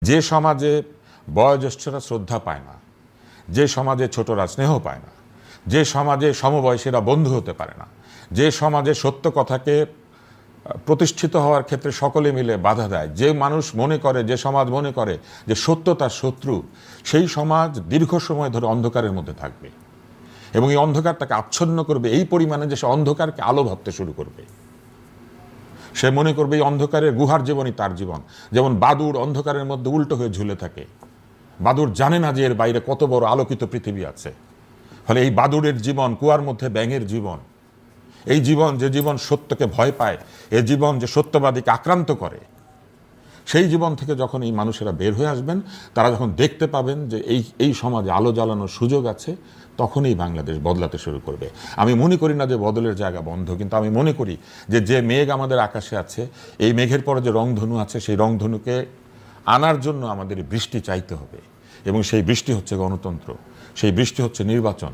যে সমাজে বয়োজ্যেষ্ঠরা শ্রদ্ধা পায় না, যে সমাজে ছোটরা স্নেহ পায় না, যে সমাজে সমবয়সীরা বন্ধু হতে পারে না, যে সমাজে সত্য কথাকে প্রতিষ্ঠিত হওয়ার ক্ষেত্রে সকলে মিলে বাধা দেয়, যে মানুষ মনে করে, যে সমাজ মনে করে যে সত্য তার শত্রু, সেই সমাজ দীর্ঘ সময় ধরে অন্ধকারের মধ্যে থাকবে এবং এই অন্ধকারটাকে আচ্ছন্ন করবে এই পরিমাণে যে সে অন্ধকারকে আলো ভাবতে শুরু করবে। সে মনে করবে এই অন্ধকারের গুহার জীবনই তার জীবন। যেমন বাদুড় অন্ধকারের মধ্যে উল্টো হয়ে ঝুলে থাকে, বাদুড় জানে না যে এর বাইরে কত বড় আলোকিত পৃথিবী আছে। ফলে এই বাদুড়ের জীবন, কুয়ার মধ্যে ব্যাঙের জীবন, এই জীবন যে জীবন সত্যকে ভয় পায়, এই জীবন যে সত্যবাদীকে আক্রান্ত করে, সেই জীবন থেকে যখন এই মানুষেরা বের হয়ে আসবেন, তারা যখন দেখতে পাবেন যে এই সমাজে আলো জ্বালানোর সুযোগ আছে, তখনই বাংলাদেশ বদলাতে শুরু করবে। আমি মনে করি না যে বদলের জায়গা বন্ধ, কিন্তু আমি মনে করি যে মেঘ আমাদের আকাশে আছে, এই মেঘের পরে যে রংধনু আছে, সেই রংধনুকে আনার জন্য আমাদের বৃষ্টি চাইতে হবে এবং সেই বৃষ্টি হচ্ছে গণতন্ত্র, সেই বৃষ্টি হচ্ছে নির্বাচন।